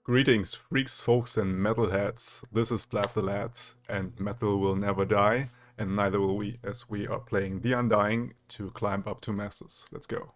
Greetings, freaks, folks, and metalheads. This is Blab the Lads, and metal will never die, and neither will we, as we are playing The Undying to climb up to Masters. Let's go.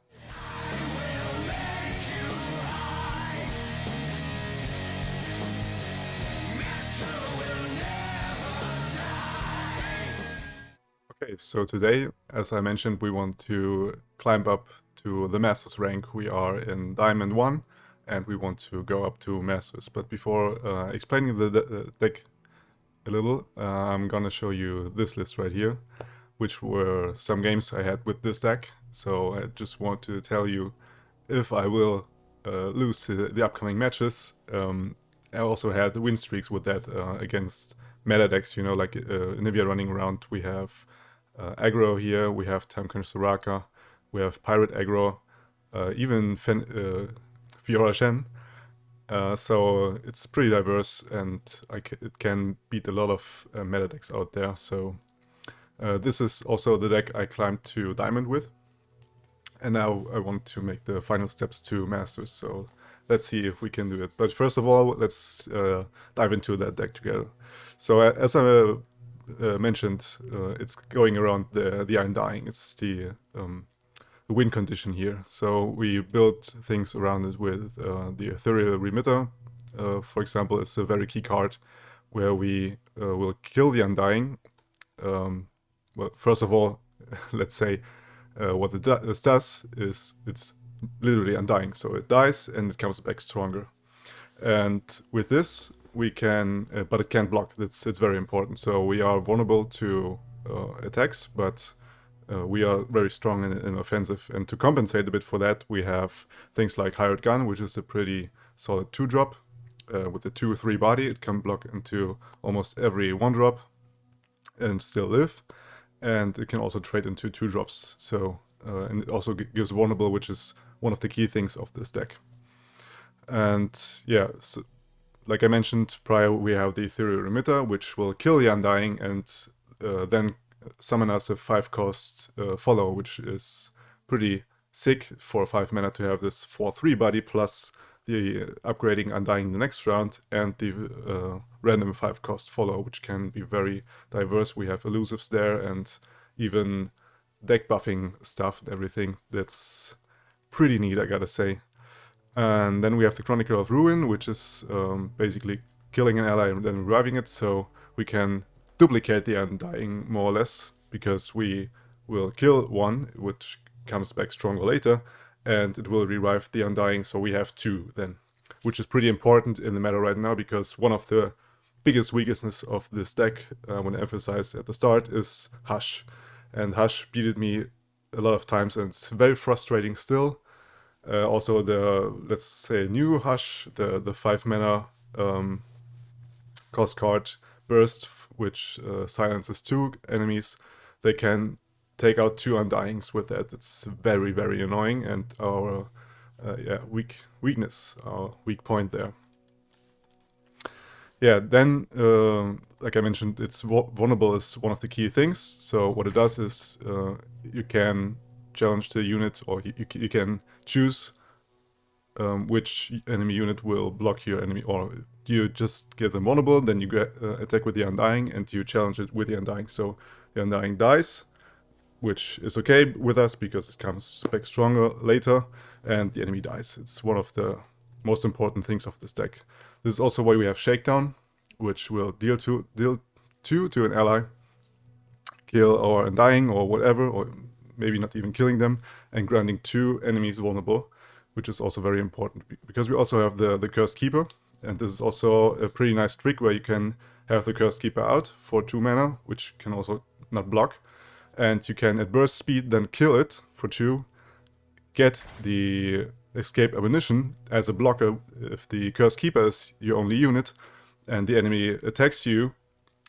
Okay, so today, as I mentioned, we want to climb up to the Masters rank. We are in Diamond 1, and we want to go up to Masters. But before explaining the deck a little, I'm gonna show you this list right here, which were some games I had with this deck. So I just want to tell you if I will lose the upcoming matches. I also had win streaks with that against meta decks, you know, like Nivea running around. We have Aggro here, we have Tamkan Soraka, we have Pirate Aggro, even Fiora Shen. So it's pretty diverse, and it can beat a lot of meta decks out there. So this is also the deck I climbed to Diamond with. And now I want to make the final steps to Masters, so let's see if we can do it. But first of all, let's dive into that deck together. So as I mentioned, it's going around the Undying. It's the win condition here. So we built things around it with the Ethereal Remitter. For example, it's a very key card where we will kill the Undying. Well, first of all, let's say what it does is it's literally undying. So it dies and it comes back stronger. And with this, we can, but it can't block. It's very important. So we are vulnerable to attacks, but we are very strong in offensive. And to compensate a bit for that, we have things like Hired Gun, which is a pretty solid 2-drop. With a 2/3 body, it can block into almost every 1-drop and still live. And it can also trade into 2-drops. So and it also gives vulnerable, which is one of the key things of this deck. And yeah, so, like I mentioned prior, we have the Ethereal Remitter, which will kill the Undying and then summon us a 5-cost follow, which is pretty sick for 5 mana to have this 4/3 body plus the upgrading Undying the next round and the random 5-cost follow, which can be very diverse. We have elusives there and even deck buffing stuff and everything. That's pretty neat, I gotta say. And then we have the Chronicle of Ruin, which is basically killing an ally and then reviving it, so we can duplicate the Undying more or less, because we will kill one, which comes back stronger later, and it will revive the Undying, so we have 2 then, which is pretty important in the meta right now, because one of the biggest weaknesses of this deck, I want to emphasize at the start, is Hush. And Hush beated me a lot of times, and it's very frustrating still. Also the, let's say, new Hush, the 5 mana cost card Burst, which silences 2 enemies, they can take out 2 Undyings with that. It's very, very annoying, and our weakness, our weak point there. Yeah, then, like I mentioned, it's vulnerable is one of the key things. So what it does is you can challenge the unit, or you can choose which enemy unit will block your enemy, or you just give them vulnerable, then you attack with the Undying and you challenge it with the Undying. So the Undying dies, which is okay with us because it comes back stronger later, and the enemy dies. It's one of the most important things of this deck. This is also why we have Shakedown, which will deal 2 to an ally, kill our Undying or whatever, or maybe not even killing them, and granting 2 enemies vulnerable, which is also very important, because we also have the Cursed Keeper, and this is also a pretty nice trick where you can have the Cursed Keeper out for 2 mana, which can also not block, and you can at burst speed then kill it for 2, get the Escape Ammunition as a blocker if the Cursed Keeper is your only unit, and the enemy attacks you,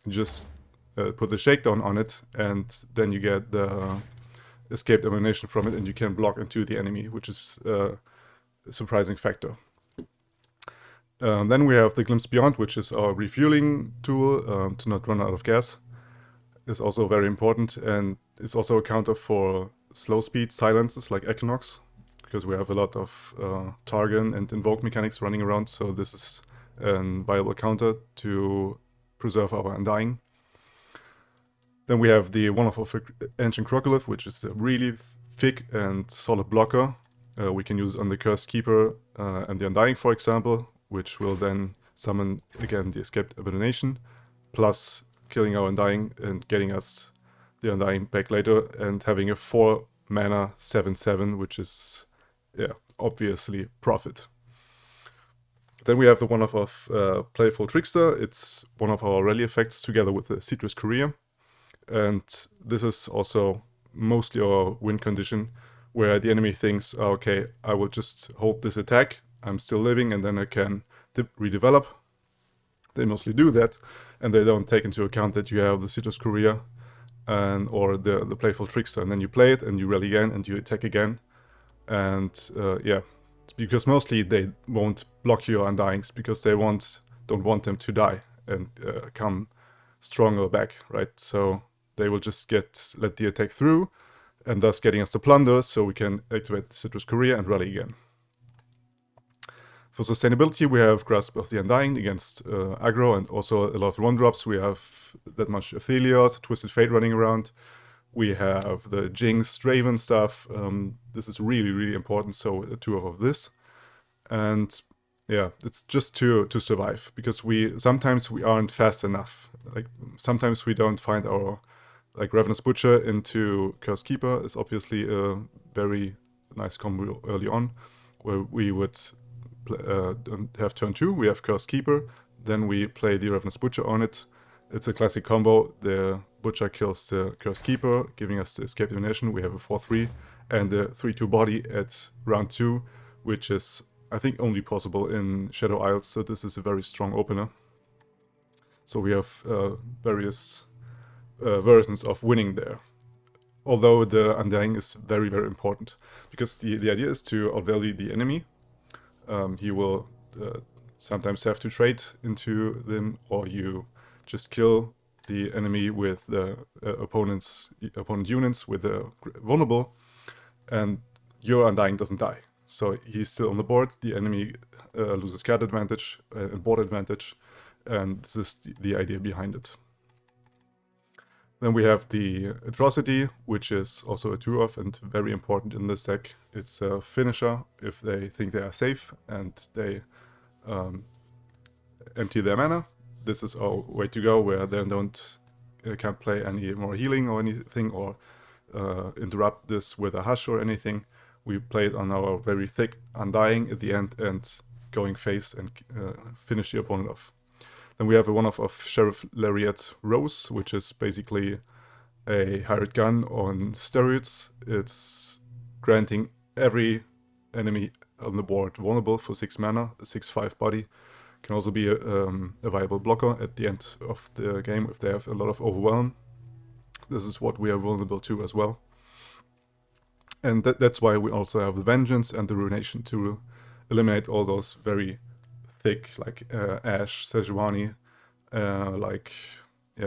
just put the Shakedown on it, and then you get the Escaped Ammunition from it, and you can block into the enemy, which is a surprising factor. Then we have the Glimpse Beyond, which is our refueling tool to not run out of gas. It's also very important, and it's also a counter for slow speed silences like Equinox, because we have a lot of Targon and Invoke mechanics running around, so this is a viable counter to preserve our Undying. Then we have the one of Ancient Crocolith, which is a really thick and solid blocker. We can use it on the Cursed Keeper and the Undying, for example, which will then summon again the Escaped Abomination, plus killing our Undying and getting us the Undying back later, and having a 4 mana 7/7, which is, yeah, obviously profit. Then we have the one of Playful Trickster. It's one of our rally effects together with the Citrus Courier. And this is also mostly our win condition, where the enemy thinks, oh, okay, I will just hold this attack, I'm still living, and then I can redevelop. They mostly do that, and they don't take into account that you have the Citrus Courier or the Playful Trickster, and then you play it, and you rally again, and you attack again. And yeah, because mostly they won't block your Undyings, because they don't want them to die and come stronger back, right? So they will just let the attack through, and thus getting us the plunder, so we can activate the Citrus Courier and rally again. For sustainability, we have Grasp of the Undying against Aggro, and also a lot of 1-drops. We have that much Athelios, Twisted Fate running around. We have the Jinx, Draven stuff. This is really, really important, so 2 of this. And yeah, it's just to survive, because sometimes we aren't fast enough. Like, sometimes we don't find our, like, Ravenous Butcher into Cursed Keeper is obviously a very nice combo early on, where we would have turn 2, we have Cursed Keeper, then we play the Ravenous Butcher on it. It's a classic combo. The Butcher kills the Cursed Keeper, giving us the Escape Divination. We have a 4/3 and a 3/2 body at round 2, which is, I think, only possible in Shadow Isles, so this is a very strong opener. So we have various versions of winning there. Although the Undying is very, very important, because the idea is to outvalue the enemy. He will sometimes have to trade into them, or you just kill the enemy with the opponent units with the vulnerable, and your Undying doesn't die. So he's still on the board, the enemy loses card advantage and board advantage, and this is the idea behind it. Then we have the Atrocity, which is also a 2-off and very important in this deck. It's a finisher if they think they are safe and they empty their mana. This is our way to go, where they can't play any more healing or anything, or interrupt this with a Hush or anything. We play it on our very thick Undying at the end and going face and finish the opponent off. Then we have a one-off Sheriff Lariat Rose, which is basically a hired gun on steroids. It's granting every enemy on the board vulnerable for 6 mana, a 6/5 body. Can also be a viable blocker at the end of the game if they have a lot of overwhelm. This is what we are vulnerable to as well. And that's why we also have the Vengeance and the Ruination to eliminate all those very thick, like Ash, Sejuani,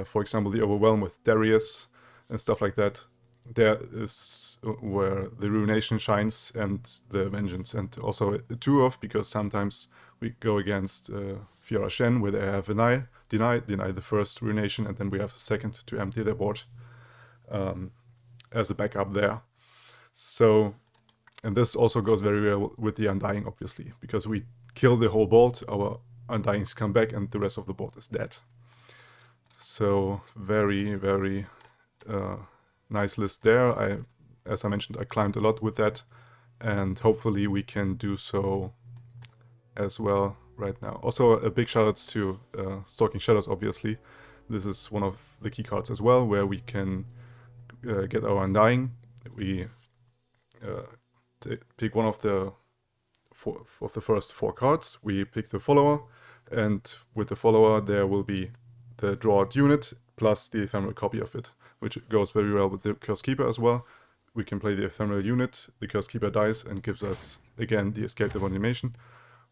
for example, the Overwhelm with Darius and stuff like that. There is where the Ruination shines, and the Vengeance, and also a 2-off, because sometimes we go against Fiora Shen, where they have deny the first Ruination, and then we have a second to empty their board as a backup there. So, and this also goes very well with the Undying, obviously, because we kill the whole board, our Undyings come back, and the rest of the board is dead. So, very, very nice list there. As I mentioned, I climbed a lot with that, and hopefully we can do so as well right now. Also, a big shout out to Stalking Shadows, obviously. This is one of the key cards as well, where we can get our Undying. We pick one of the first 4 cards. We pick the follower, and with the follower there will be the drawed unit plus the ephemeral copy of it, which goes very well with the Cursed Keeper as well. We can play the ephemeral unit, the Cursed Keeper dies and gives us again the Escape of Animation,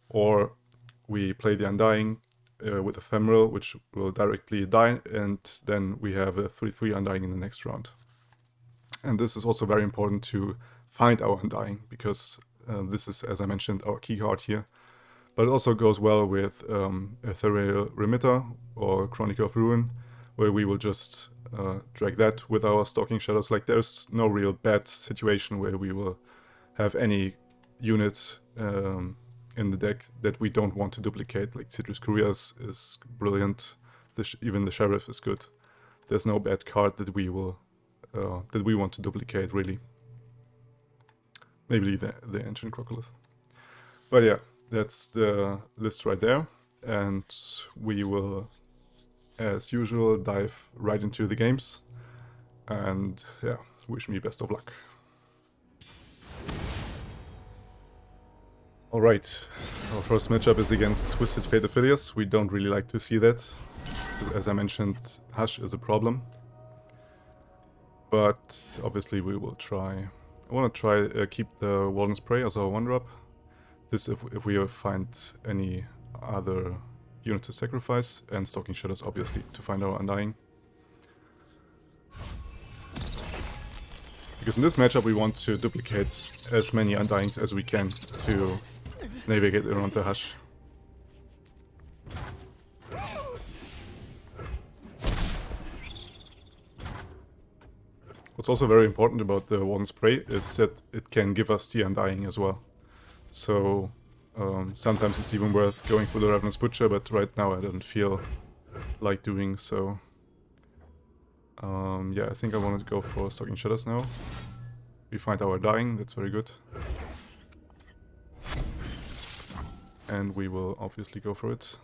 or we play the Undying with ephemeral, which will directly die, and then we have a 3/3 Undying in the next round. And this is also very important to find our Undying, because this is, as I mentioned, our key card here. But it also goes well with Ethereal Remitter or Chronicle of Ruin, where we will just drag that with our Stalking Shadows. Like, there's no real bad situation where we will have any units in the deck that we don't want to duplicate. Like, Citrus Couriers is brilliant, even the Sheriff is good. There's no bad card that we will that we want to duplicate, really. Maybe the Ancient Crocodile. But yeah, that's the list right there, and we will, as usual, dive right into the games. And yeah, wish me best of luck. Alright, our first matchup is against Twisted Fate Affiliates. We don't really like to see that. As I mentioned, Hush is a problem. But obviously we will try. I want to try keep the Walden's Prey as our 1-drop. This if we find any other unit to sacrifice, and Stalking Shadows obviously to find our Undying. Because in this matchup we want to duplicate as many Undyings as we can to navigate around the Hush. What's also very important about the Warden's Prey is that it can give us the Undying as well. So sometimes it's even worth going for the Ravenous Butcher, but right now I don't feel like doing so. Yeah, I think I want to go for Stalking Shadows now. We find our Undying, that's very good. And we will obviously go for it.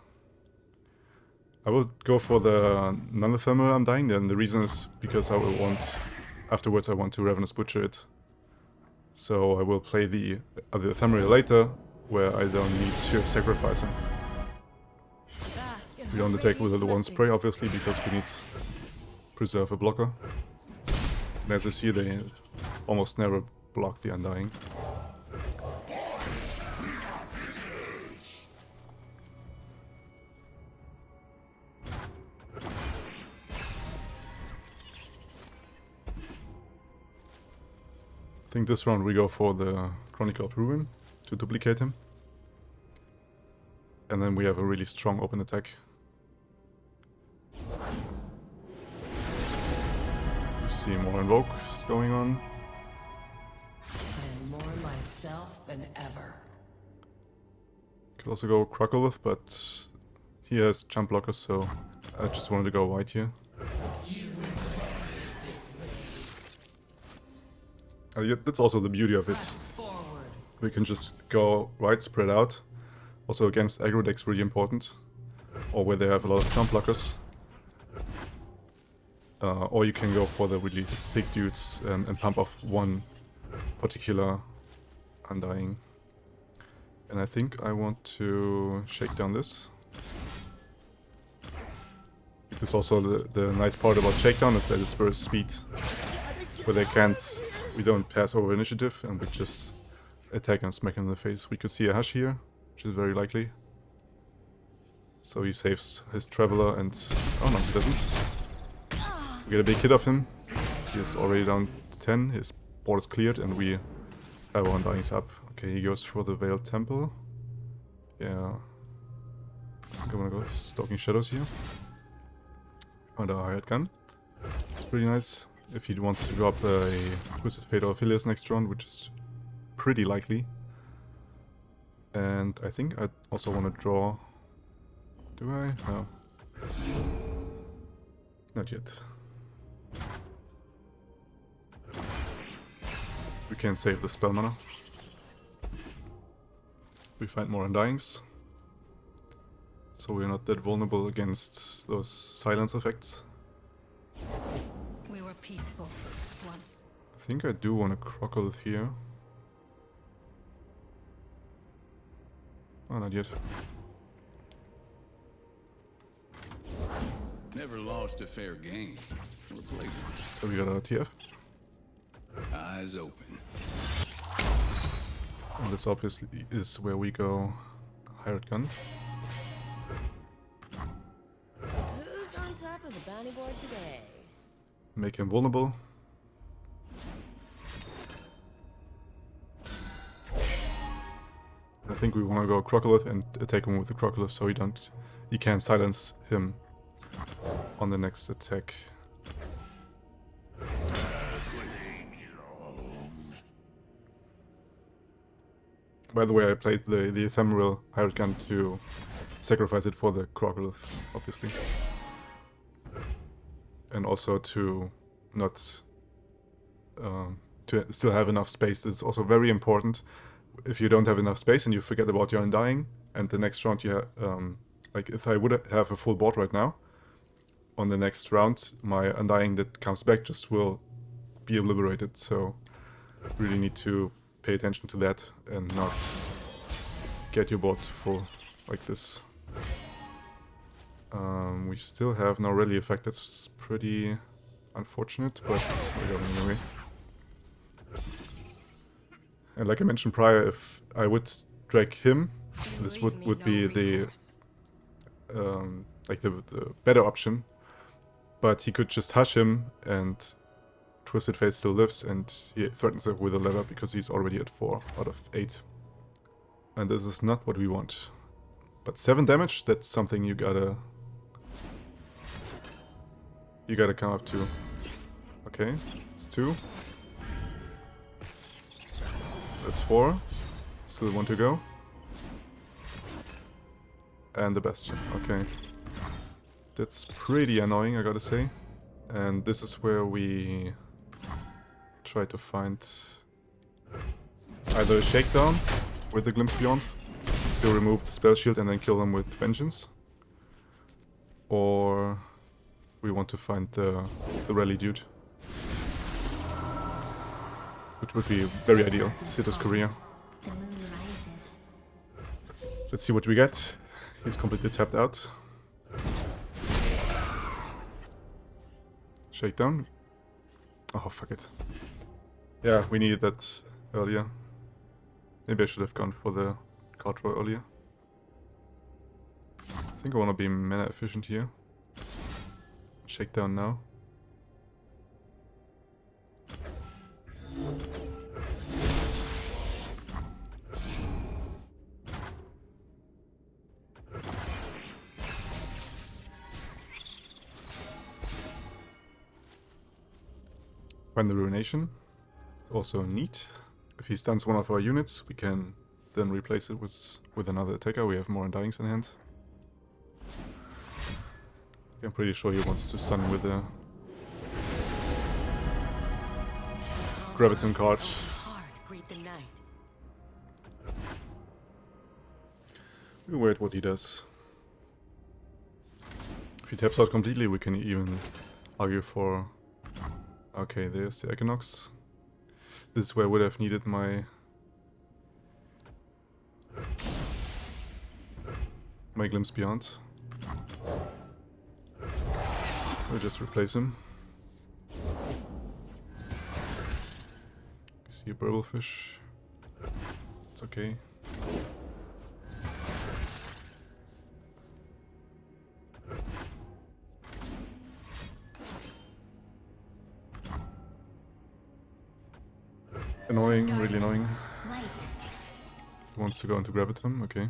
I will go for the non-ephemeral Undying, then the reason is because I will want... Afterwards I want to Ravenous Butcher it. So I will play the ephemeral later, where I don't need to sacrifice him. We don't attack with the Warden's Prey, obviously, because we need to preserve a blocker. And as you see, they almost never block the Undying. I think this round we go for the Chronicle of Ruin to duplicate him. And then we have a really strong open attack. You see more Invokes going on. I am more myself than ever. Could also go Crocodile, but he has jump blockers, so I just wanted to go white here. Yeah, that's also the beauty of it. We can just go right, spread out. Also against aggro decks really important. Or where they have a lot of jump blockers. Or you can go for the really thick dudes and pump off one particular Undying. And I think I want to shake down this. Because also the nice part about shakedown is that it's burst speed. Where they can't... We don't pass over initiative, and we just attack and smack him in the face. We could see a Hush here, which is very likely. So he saves his Traveler and... Oh no, he doesn't. We get a big hit of him. He is already down to 10, his board is cleared, and we have our Undyings up. Okay, he goes for the Veiled Temple. Yeah. I'm gonna go Stalking Shadows here. Found a hired gun. It's pretty nice. If he wants to drop a Twisted Fate or Affiliates next round, which is pretty likely. And I think I also want to draw... Do I? No. Not yet. We can save the spell mana. We find more Undyings. So we're not that vulnerable against those silence effects. We were peaceful once. I think I do want a Crocodile here. Oh, not yet. Never lost a fair game. Or played one. So we got a TF. Eyes open. And this obviously is where we go hired gun. Who's on top of the bounty board today? Make him vulnerable. I think we want to go Crocodile and attack him with the Crocodile so he can't silence him on the next attack. By the way, I played the ephemeral hired gun to sacrifice it for the Crocodile, obviously. And also to not to still have enough space. It's also very important. If you don't have enough space and you forget about your Undying, and the next round you like if I would have a full board right now, on the next round my Undying that comes back just will be obliterated. So really need to pay attention to that and not get your board full like this. We still have no rally effect. That's pretty unfortunate, but we got it anyway. And like I mentioned prior, if I would drag him, this would be the like the better option. But he could just hush him, and Twisted Fate still lives, and he threatens it with a lever because he's already at 4 out of 8. And this is not what we want. But 7 damage, that's something you gotta come up to. Okay, it's 2. That's 4. Still 1 to go. And the Bastion, okay. That's pretty annoying, I gotta say. And this is where we try to find either a Shakedown with the Glimpse Beyond to remove the spell shield and then kill them with Vengeance. Or we want to find the rally dude. Which would be very ideal. Sito's career. Let's see what we get. He's completely tapped out. Shakedown. Oh, fuck it. Yeah, we needed that earlier. Maybe I should have gone for the card draw earlier. I think I want to be mana efficient here. Shakedown now. Find the Ruination. Also neat. If he stuns one of our units, we can then replace it with another attacker. We have more Undyings in hand. I'm pretty sure he wants to stun with a Graviton card. We wait what he does. If he taps out completely, we can even argue for... Okay, there's the Equinox. This is where I would have needed my Glimpse Beyond. We'll just replace him. You see a Burblefish. It's okay. Annoying, really annoying. He wants to go into Graviton, okay.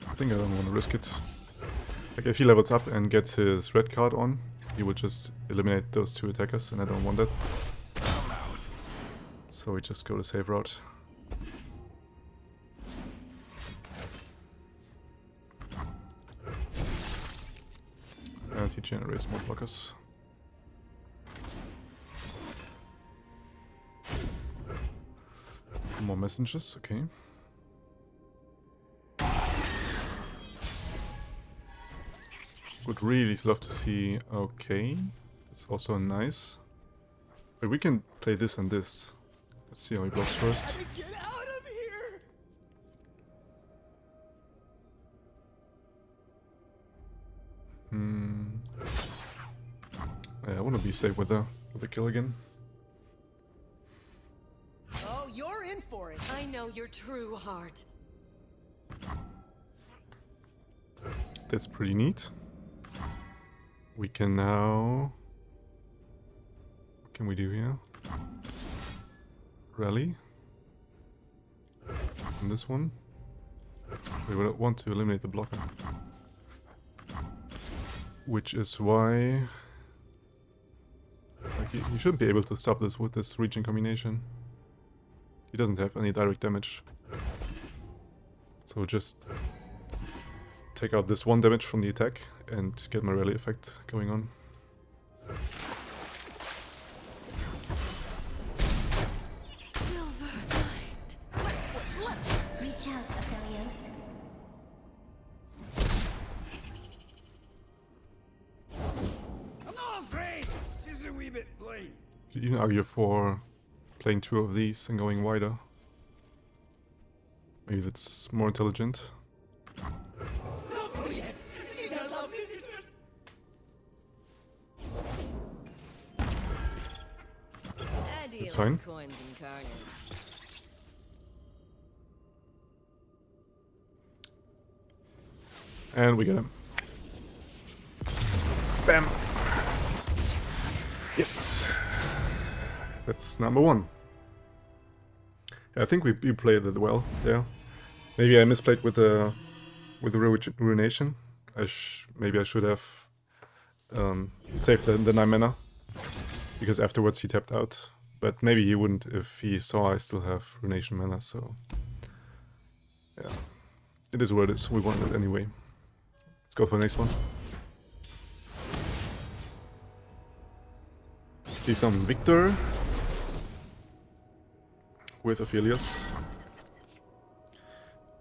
I think I don't want to risk it. Like, if he levels up and gets his red card on, he will just eliminate those 2 attackers, and I don't want that. So we just go the safe route. And he generates more blockers. More messengers, okay. Would really love to see... Okay. It's also nice. But we can play this and this. Let's see how he blocks first. Get out of here! Yeah, I want to be safe with the kill again. Oh, you're in for it. I know your true heart. That's pretty neat. We can now can we do here? Rally. And this one. We would want to eliminate the blocker. Which is why... Like, he shouldn't be able to stop this with this reaching combination. He doesn't have any direct damage. So just take out this one damage from the attack and get my rally effect going on. Silver light. Reach out, Aphelios. I'm not afraid. Just a wee bit plain. You can argue for playing 2 of these and going wider. Maybe that's more intelligent. Oh yes, she does love visitors. It's fine. Coins and carnage. And we get him. Bam! Yes! That's number 1. Yeah, I think we played it well there. Maybe I misplayed with the ruination. Maybe I should have saved the 9 mana, because afterwards he tapped out. But maybe he wouldn't if he saw I still have ruination mana. So yeah, it is what it is. We want it anyway. Let's go for the next one. See some Victor with Aphelios.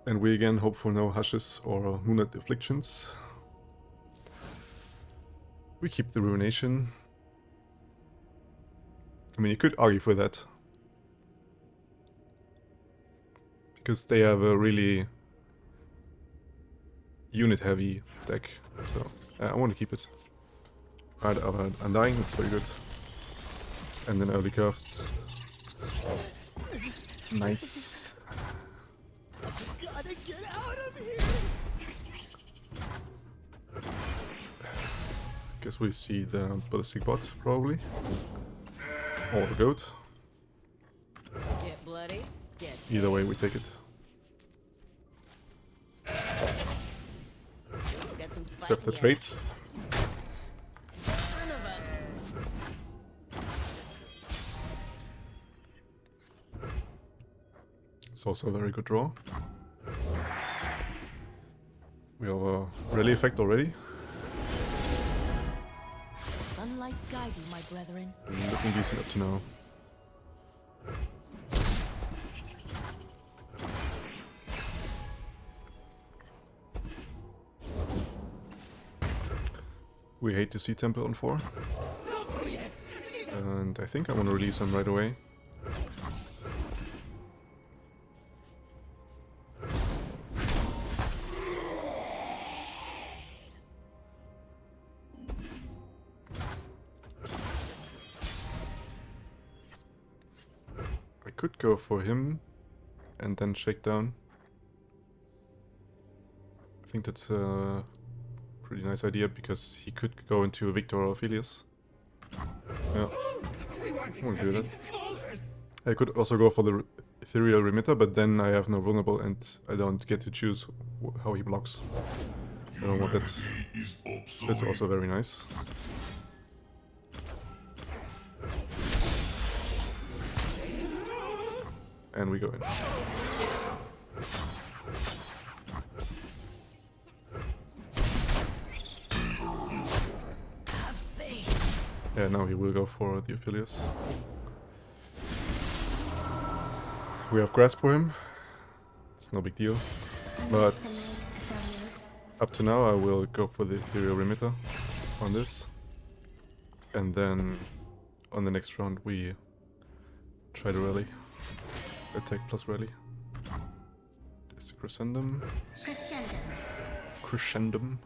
And we again hope for no Hushes or Moonlight Afflictions. We keep the Ruination. I mean, you could argue for that. Because they have a really unit-heavy deck. So, I want to keep it. Alright, Undying, that's very good. And then early curved. Nice. Gotta get out of here. Guess we see the ballistic bot, probably. Or the goat. Get bloody. Get Either way, we take it. got some Except the fighting trait. Son of a- It's also a very good draw. We have a rally effect already. Sunlight guide you, my brethren. Looking decent up to now. We hate to see Temple on 4. And I think I want to release him right away. I could go for him and then shake down. I think that's a pretty nice idea because he could go into Victor or Aphelios. Yeah, I want to do that. I could also go for the Ethereal Remitter, but then I have no vulnerable and I don't get to choose how he blocks. I don't want that. That's also very nice. And we go in. Yeah, now he will go for the Aphelios. We have Grasp for him. It's no big deal. But up to now I will go for the Ethereal Remitter on this. And then on the next round we try to rally. Attack plus rally. There's the Crescendum. Crescendum.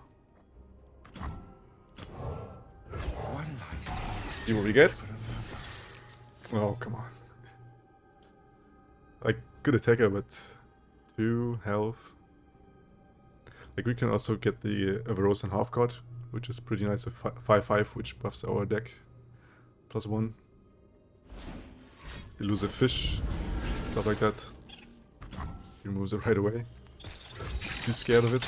See what we get? Oh, come on. Like, good attacker, but 2 health. Like, we can also get the Avarosan Half God, which is pretty nice. A 5/5, which buffs our deck. +1. elusive fish, stuff like that. He removes it right away. Too scared of it.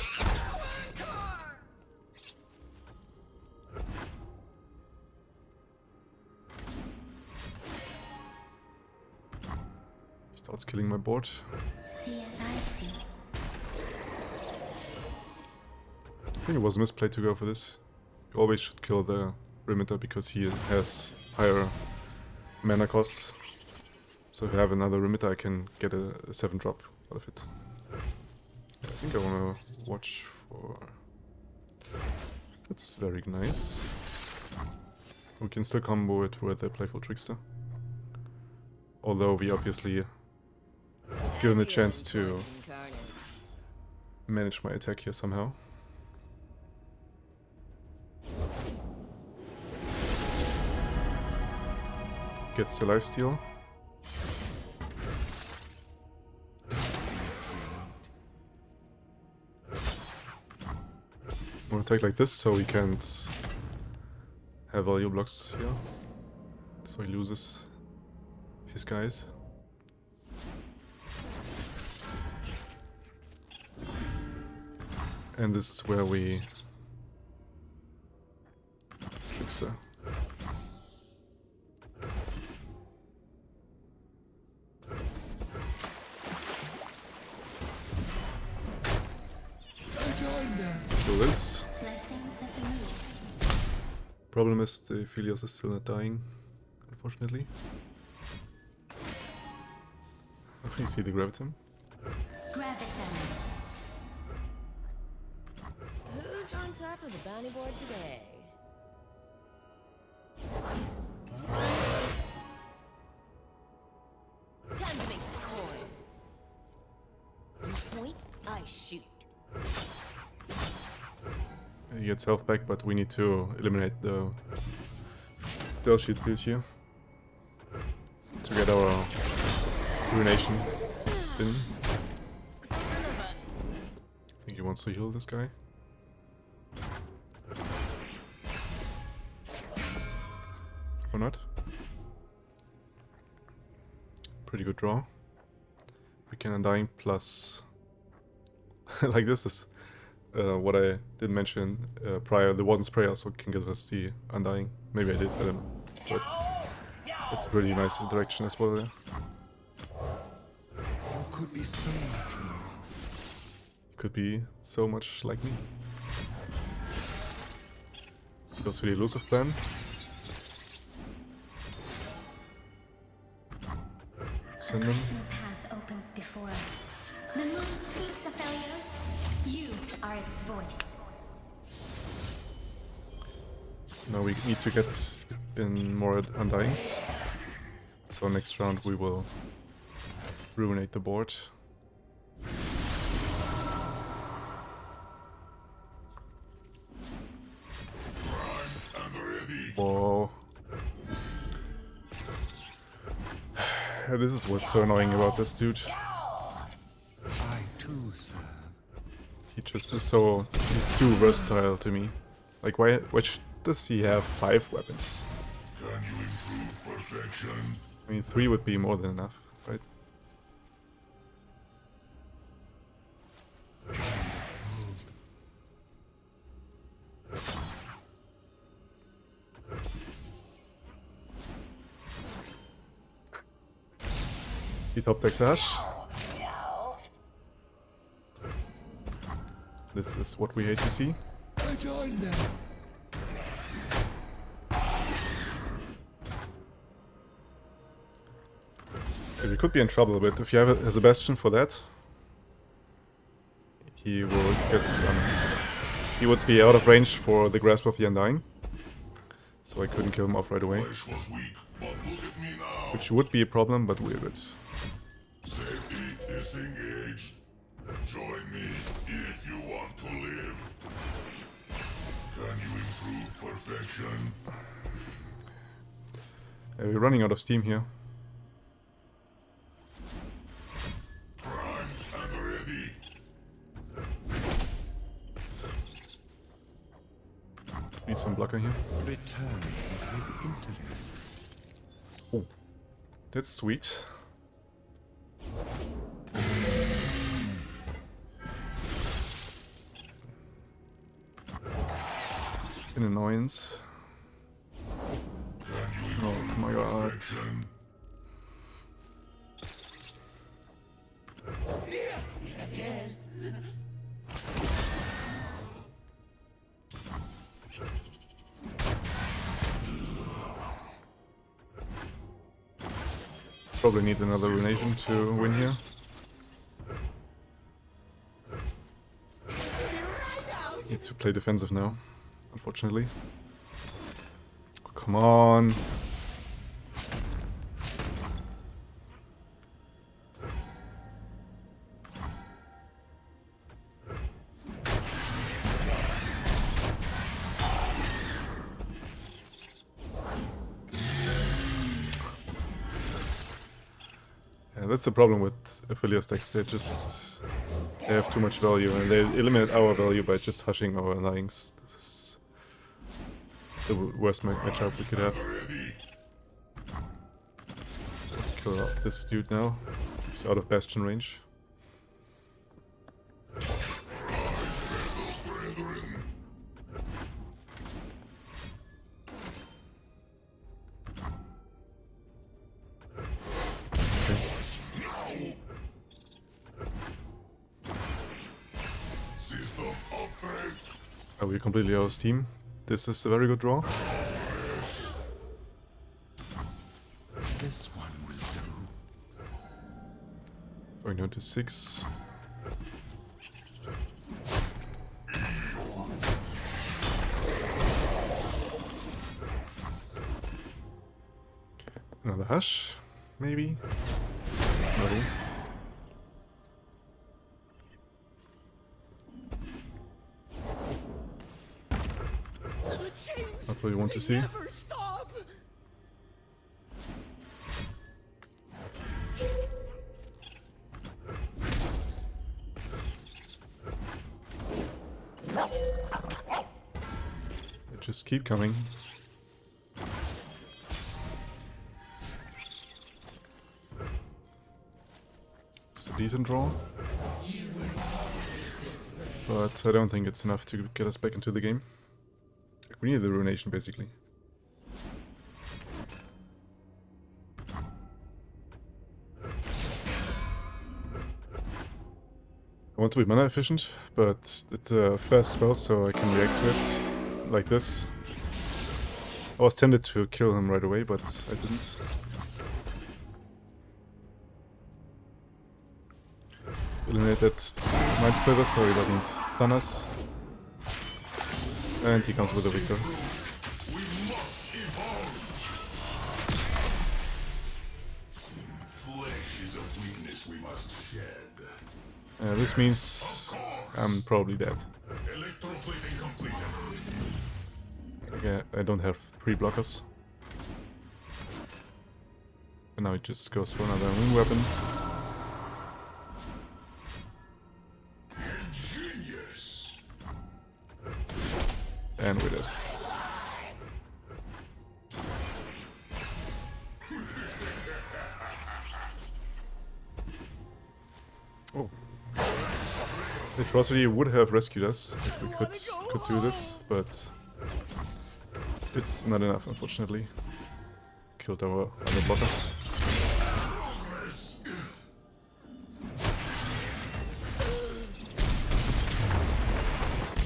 He starts killing my board. See as I see. I think it was a misplay to go for this. You always should kill the Remitter because he has higher mana costs. So if I have another Remitter, I can get a 7 drop out of it. I think I want to watch for... That's very nice. We can still combo it with a Playful Trickster. Although we obviously given a chance to manage my attack here somehow. Gets the lifesteal. We'll attack like this so he can't have value blocks here. So he loses his guys. And this is where we fix the do this. Blessings of the moon. Problem is the Philios is still not dying, unfortunately. Oh, you see the Gravitum? Graviton. Who's on top of the bounty board today? Time to make some coin. You point, I shoot. He gets health back, but we need to eliminate the Del Sheet build here to get our ruination in. Son of a... I think he wants to heal this guy. Or not? Pretty good draw. We can Undying plus... like this is what I did mention prior. The Warden's Prayer also can give us the Undying. Maybe I did, I don't know. But it's a pretty nice interaction as well there. You could be so much more. Could be so much like me. Goes for the elusive plan. Send them. The path opens before us. The moon speaks, Aphelios. You are its voice. Now we need to get in more Undyings. So next round we will ruinate the board. Whoa. This is what's so annoying about this dude. I too serve. He just is so... he's too versatile to me. Like why does he have 5 weapons? Can you improve perfection? I mean 3 would be more than enough, right? He top decks Ash. This is what we hate to see. I join them. Okay, we could be in trouble a bit. If you have a Sebastian for that, he will get he would be out of range for the Grasp of the Undying. So I couldn't kill him off right away. Flesh was weak, but look at me now. Which would be a problem, but we're good. Safety disengaged. Join me if you want to live. Can you improve perfection? We're running out of steam here. Primed and ready. Need some blocker here. Return with interest. Oh. That's sweet. An annoyance. Oh my god. Probably need another ruination to win here. Need to play defensive now, unfortunately. Oh, come on. Yeah, that's the problem with affiliate decks. They have too much value and they eliminate our value by just hushing our Undyings. This is the worst matchup we could have. Kill off this dude now. He's out of Bastion range. We completely out of steam. This is a very good draw. This one will do. Going down to 6. Another hush, maybe? No. Not what you want to see. They just keep coming. It's a decent draw. But I don't think it's enough to get us back into the game. We need the ruination, basically. I want to be mana efficient, but it's a fast spell, so I can react to it like this. I was tempted to kill him right away, but I didn't. Eliminate that Mind Splitter so he doesn't stun us. And he comes with a Victor. This means I'm probably dead. Okay, I don't have 3 blockers. And now it just goes for another moon weapon. And we did. Oh. The atrocity would have rescued us if we could do this, but it's not enough, unfortunately. Killed our other blocker.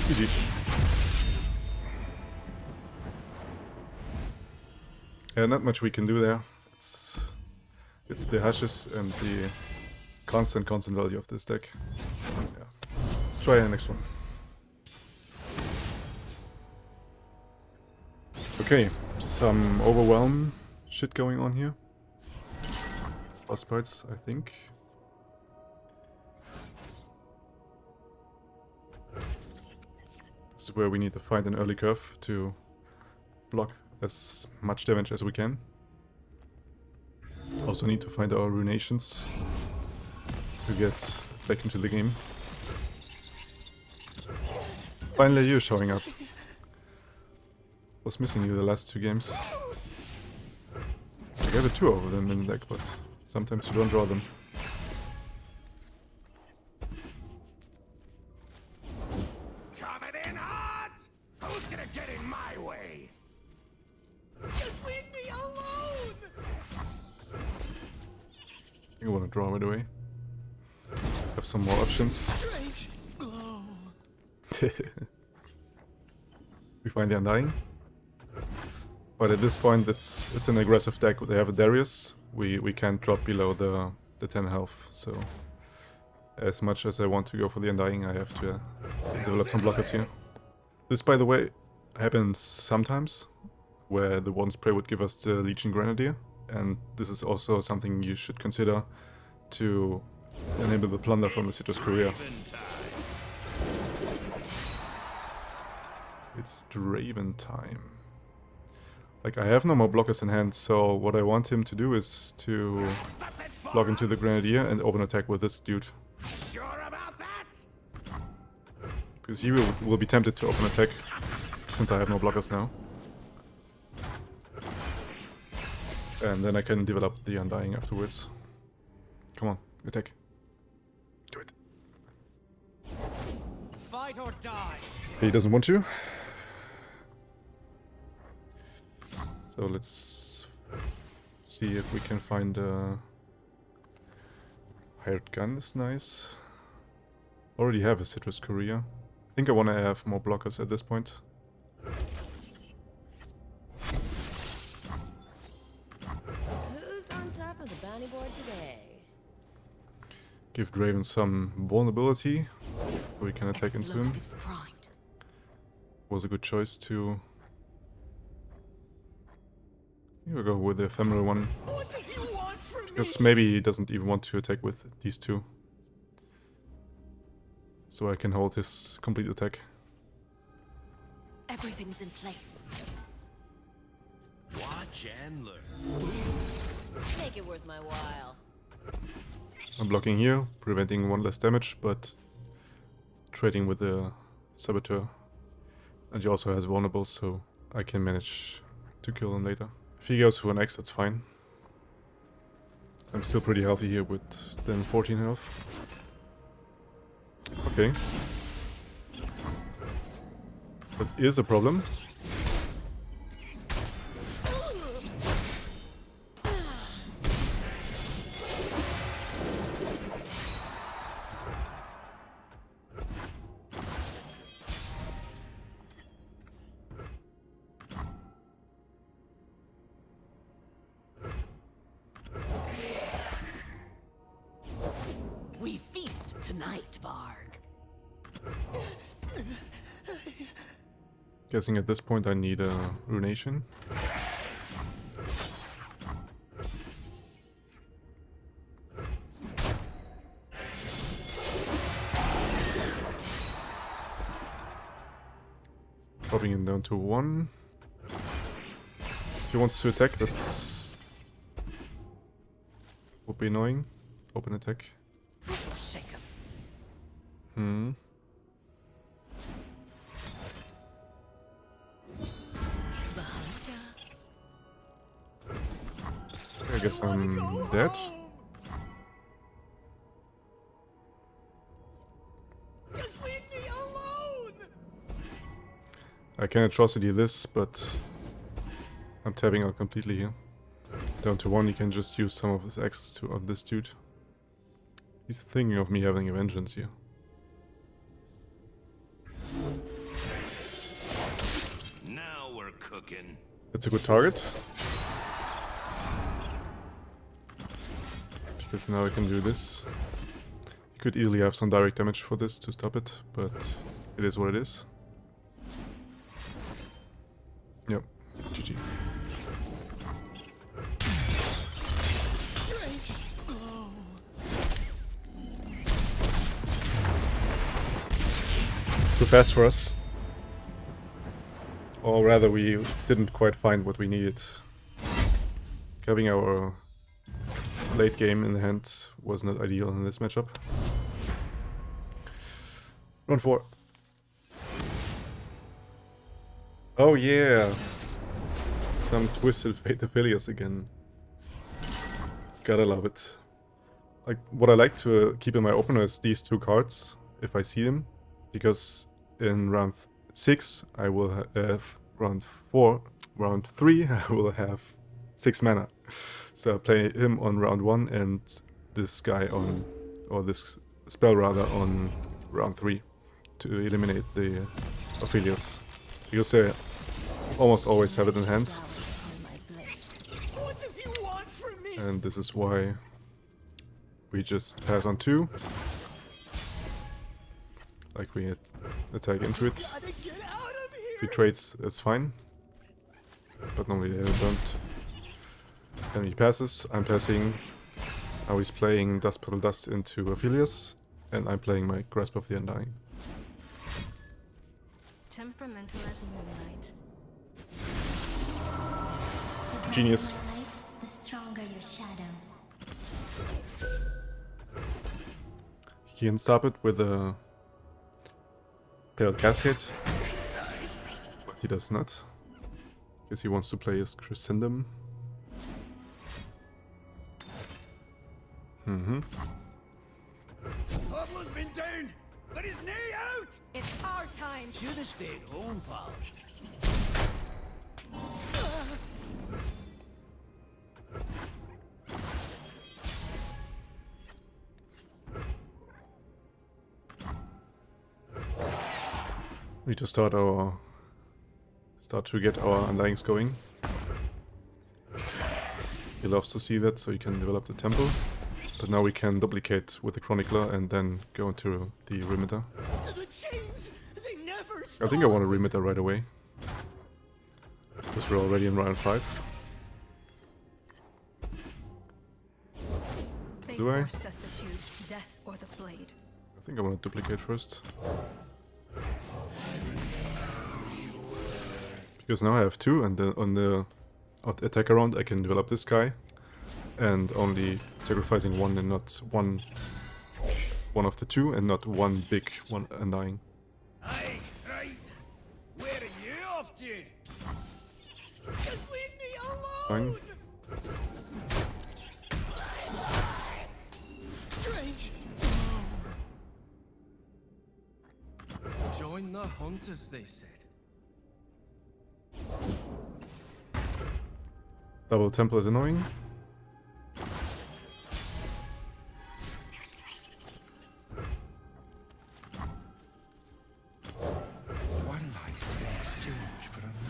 GG. Yeah, not much we can do there. It's the hashes and the constant value of this deck. Yeah. Let's try the next one. Okay, some overwhelm shit going on here. Boss bites, I think. This is where we need to find an early curve to block as much damage as we can. Also need to find our ruinations to get back into the game. Finally you showing up. Was missing you the last 2 games. I I have 2 of them in the deck, but sometimes you don't draw them. Coming in hot! Who's gonna get in my way? Just leave me alone! I think I want to draw right away. Have some more options. Strange glow. We find the Undying. But at this point, it's an aggressive deck. They have a Darius. We can't drop below the 10 health. So as much as I want to go for the Undying, I have to develop some blockers here. This, by the way, happens sometimes, where the one spray would give us the Legion Grenadier. And this is also something you should consider to enable the plunder from the Citrus Courier. It's Draven time. Like, I have no more blockers in hand, so what I want him to do is to block into the Grenadier and open attack with this dude. Sure about that? Because he will be tempted to open attack, since I have no blockers now. And then I can develop the Undying afterwards. Come on, attack. Do it. Fight or die. He doesn't want to. So let's see if we can find a hired gun is nice. Already have a Citrus Courier. I think I want to have more blockers at this point. Who's on top of the bounty board today? Give Draven some vulnerability so we can attack into him. Explosives primed. Was a good choice to... We'll go with the ephemeral one. What does he want from Because me? maybe he doesn't even want to attack with these two. So I can hold his complete attack. Everything's in place. Watch and learn. Make it worth my while. I'm blocking here, preventing 1 less damage, but trading with the Saboteur. And he also has vulnerables, so I can manage to kill him later. If he goes for an X, that's fine. I'm still pretty healthy here with then 14 health. Okay. That is a problem. We feast tonight, Varg. Guessing at this point I need a Runation. Dropping him down to 1. If he wants to attack, that's... would be annoying. Open attack. This'll shake 'em. Hmm. Behind ya. I guess I'm dead. Just leave me alone! I can atrocity this, but I'm tapping out completely here. Down to 1, he can just use some of his access to of this dude. He's thinking of me having a vengeance here. Now we're cooking. That's a good target. Because now I can do this. You could easily have some direct damage for this to stop it, but it is what it is. Yep, GG. Too fast for us. Or rather, we didn't quite find what we needed. Having our late game in the hand was not ideal in this matchup. Round 4. Oh yeah! Some Twisted Fate affiliates again. Gotta love it. Like, what I like to keep in my opener is these two cards, if I see them. Because in round 6, I will have round 3, I will have 6 mana. So I play him on round 1 and this guy on, or this spell rather, on round 3 to eliminate the Ophelios. Because they almost always have it in hand. What does he want from me? And this is why we just pass on 2. Like we attack into it. Gotta get out of If he here. trades, it's fine. But normally they don't. Then he passes, I'm passing. Now he's playing Dust Puddle Dust into Ophelios. And I'm playing my Grasp of the Undying. Temperamental as moonlight. Genius. The brighter my light, the stronger your shadow. He can stop it with a Pale Cascade. But he does not. Because he wants to play his Crescendum. Pablo's been down, but his knee out. It's our time. Should have stayed home, pal. We need to start to get our Undyings going. He loves to see that, so he can develop the temple. But now we can duplicate with the Chronicler and then go into the Remitter. The chains, they never I stop. think I want a Remitter right away. Because we're already in round 5. They Do I? forced us to choose death or the blade. I think I want to duplicate first. Because now I have 2, and then on the attack round I can develop this guy. And only sacrificing 1 and not one of the 2, and not one big one Undying. Aye, right. Where are you off to? Just leave me alone. Fine. Strange. Join the hunters, they said. Double Temple is annoying. One life in exchange for another.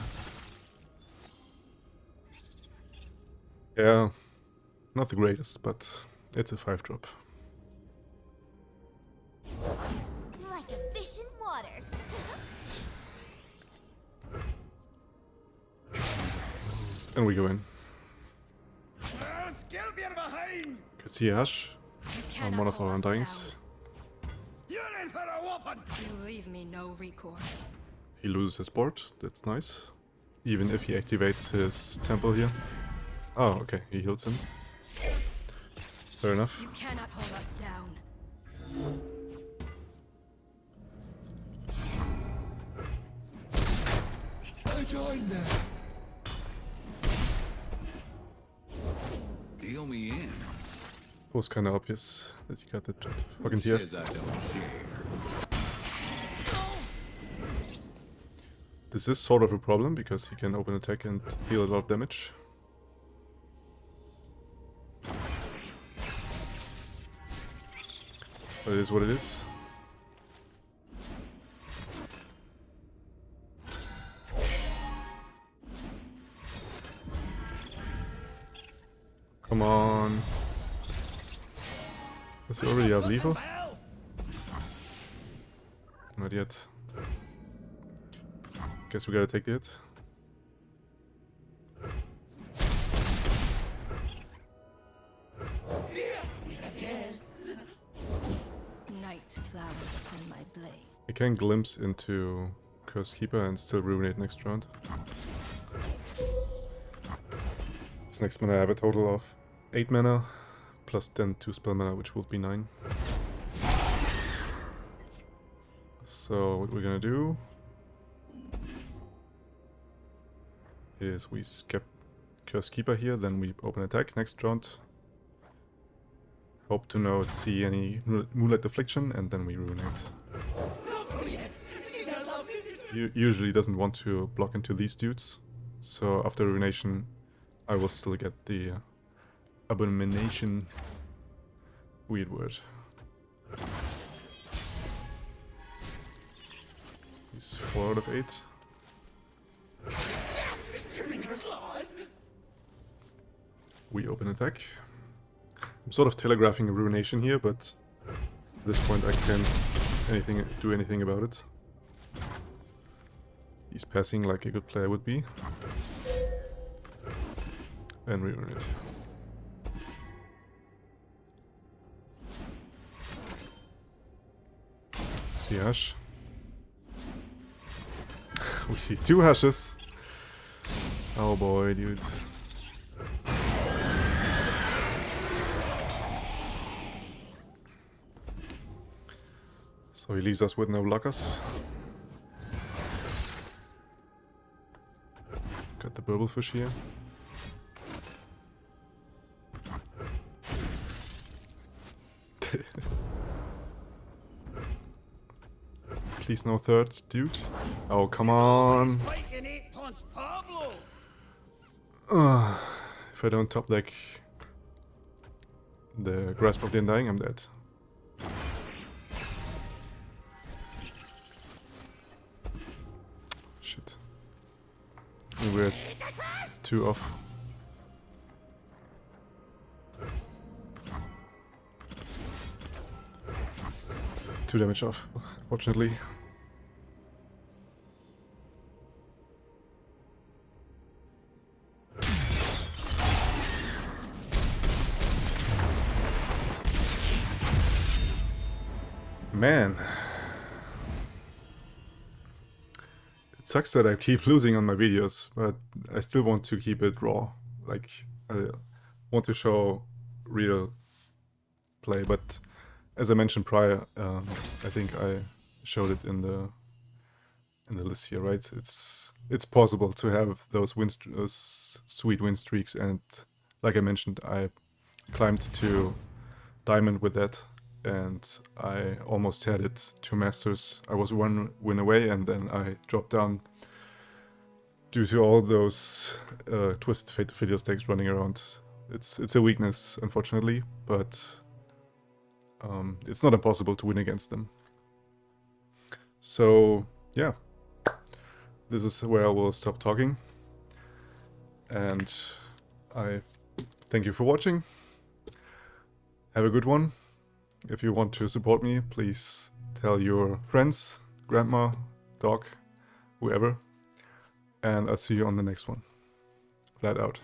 Yeah, not the greatest, but it's a 5-drop. Like a fish in water. And we go in. Scalp you're behind. Kasiash You on cannot one of hold our us Undyings. You're in for a whooping. down. You leave me no recourse. He loses his board, that's nice. Even if he activates his temple here. Oh, okay, he heals him. Fair enough. You cannot hold us down. I join them. Deal me in. It was kinda obvious that you got that fucking tier. Says I don't share. This is sort of a problem because he can open attack and deal a lot of damage. But it is what it is. Come on. Does he already have lethal? Well, Not yet. Guess we gotta take the hit. Night flowers upon my blade. I can glimpse into Cursed Keeper and still ruinate next round. This next mana I have a total of 8 mana, plus then 2 spell mana, which will be 9. So what we're gonna do is we skip Cursed Keeper here, then we open attack next round. Hope to not see any Moonlight Affliction, and then we Ruinate. Usually doesn't want to block into these dudes, so after Ruination I will still get the Abomination. Weird word. He's 4 out of 8. We open attack. I'm sort of telegraphing a Ruination here, but at this point I can't do anything about it. He's passing like a good player would be. And we run it. See Hush. We see 2 Hushes. Oh boy, dude. So he leaves us with no blockers. Got the Burblefish here. Please no thirds, dude. Oh, come on. If I don't top deck the Grasp of the Undying, I'm dead. Shit. We're 2 off. Two damage off, fortunately. Man. It sucks that I keep losing on my videos, but I still want to keep it raw. Like, I want to show real play, but as I mentioned prior, I think I showed it in the list here, right? It's possible to have those sweet win streaks, and like I mentioned, I climbed to Diamond with that, and I almost had it to Masters. I was 1 win away, and then I dropped down due to all those Twisted Fate video stakes running around. It's a weakness, unfortunately, but it's not impossible to win against them. So yeah, this is where I will stop talking, and I thank you for watching. Have a good one. If you want to support me, please tell your friends, grandma, dog, whoever, and I'll see you on the next one. Flat out.